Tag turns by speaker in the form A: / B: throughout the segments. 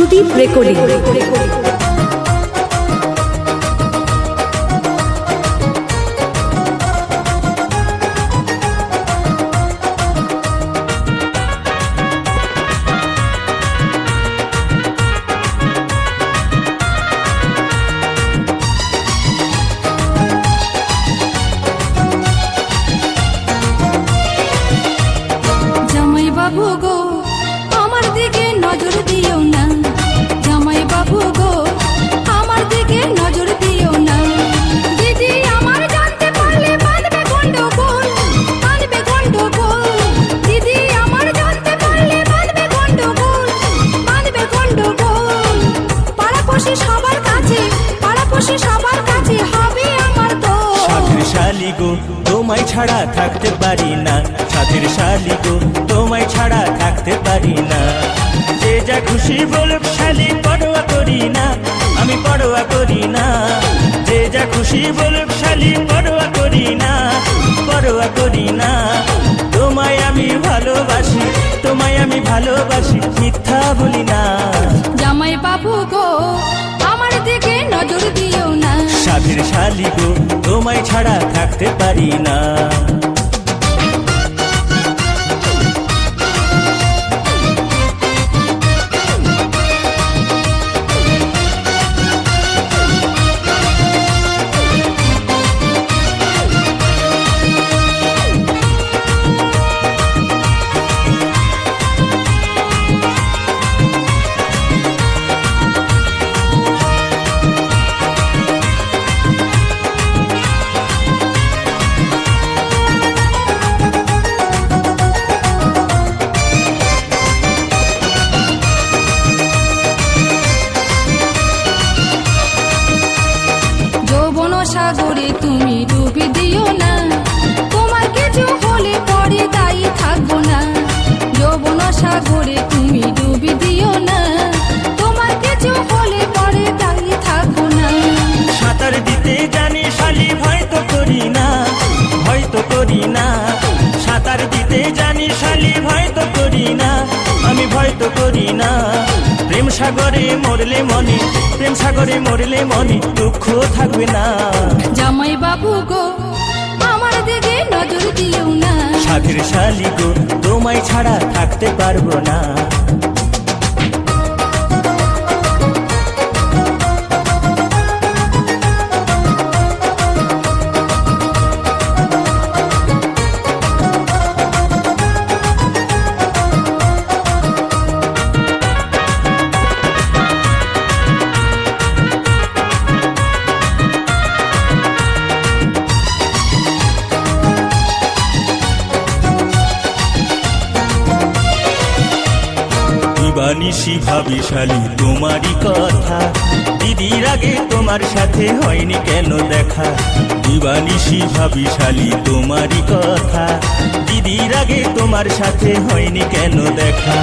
A: Sudip recording.
B: জামাই বাবু গো আমার দিকে নজর দিও না, জামাই বাবু গো আমার দিকে নজর দিও না। দিদি আমার জানতে পারলে বাঁধবে গন্ডগোল, বাঁধবে গন্ডগোল। দিদি আমার জানতে পারলে বাঁধবে গন্ডগোল, বাঁধবে গন্ডগোল। পাড়াপড়শি সবার কাছে, পাড়াপড়শি সবার কাছে হবে আমার দোষ।
C: সাথের শালি গো তোমায় ছাড়া থাকতে পারি না, সাথের শালি গো তোমায় ছাড়া থাকতে পারি না। যে যা খুশি বলুক শালি পরোয়া করি না, আমি পরোয়া করি না। যে যা খুশি বলুক শালি পরোয়া করি না, পরোয়া করি না। তোমায় আমি ভালোবাসি, তোমায় আমি ভালোবাসি, মিথ্যা বলি না।
B: জামাই বাবু গো আমার দিকে নজর দিও না,
C: সাথের শালি গো তোমায় ছাড়া থাকতে পারি না।
B: যৌবন সাগরে তুমি ডুবি দিও না, তোমার কিছু হলে পরে দায়ী থাকবো না। যৌবন সাগরে তুমি ডুবি দিও না, তোমার কিছু হলে পরে দায়ী থাকবো না।
C: সাঁতার দিতে জানি শালি ভয় তো করি না, ভয় তো করি না। সাঁতার দিতে জানি শালি ভয় তো করি না, আমি ভয় তো করি না। প্রেম সাগরে মরলে মনে, প্রেম সাগরে মরলে মনে দুঃখ থাকবে না।
B: জামাই বাবু গো আমার দিকে নজর দিও না,
C: সাথের শালি গো তোমায় ছাড়া থাকতে পারবো না। দিবানিশি ভাবি শালি তোমারই কথা, দিদির আগে তোমার সাথে হয়নি কেন দেখা। দিবানিশি ভাবি শালি তোমারই কথা, দিদির আগে তোমার সাথে হয়নি কেন দেখা।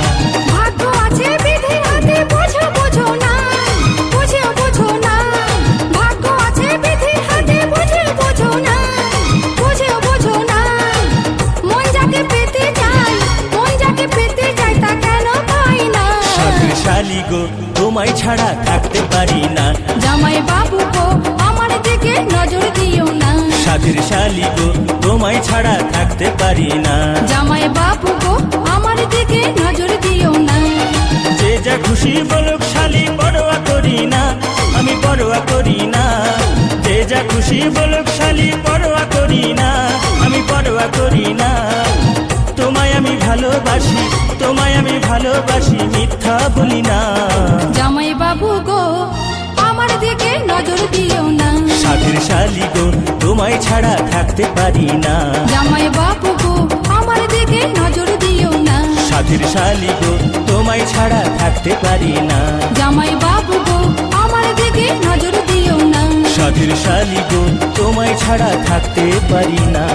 B: ভাগ্য আছে বিধি হাতে বোঝো বোঝো না, বুঝে বোঝো না। ভাগ্য আছে বিধি হাতে বুঝে বোঝো না, বুঝে বোঝো না। মন যাকে পেতে চাই, মন যাকে পেতে চাই তা কেন পাই না।
C: সাথের শালি গো তোমায় ছাড়া থাকতে পারি না,
B: জামাই বাবু গো আমার দিকে নজর দিও না,
C: সাথের শালি গো তোমায় ছাড়া থাকতে পারি না।
B: জামাই বাবু গো আমার দিকে নজর দিও না।
C: যে যা খুশি বলুক শালি পরোয়া করি না, আমি পরোয়া করি না। যে যা খুশি বলুক শালি পরোয়া করি না, আমি পরোয়া করি না। তোমায় আমি ভালোবাসি, তোমায় আমি ভালোবাসি, মিথ্যা বলি না।
B: জামাই বাবু গো আমার দিকে নজর দিও না,
C: সাথের শালি গো তোমায় ছাড়া থাকতে পারি না।
B: জামাই বাবু গো আমার দিকে নজর দিও না,
C: সাথের শালি গো তোমায় ছাড়া থাকতে পারি না।
B: জামাই বাবু গো আমার দিকে নজর দিও না।
C: সাথের শালি গো তোমায় ছাড়া থাকতে পারি না।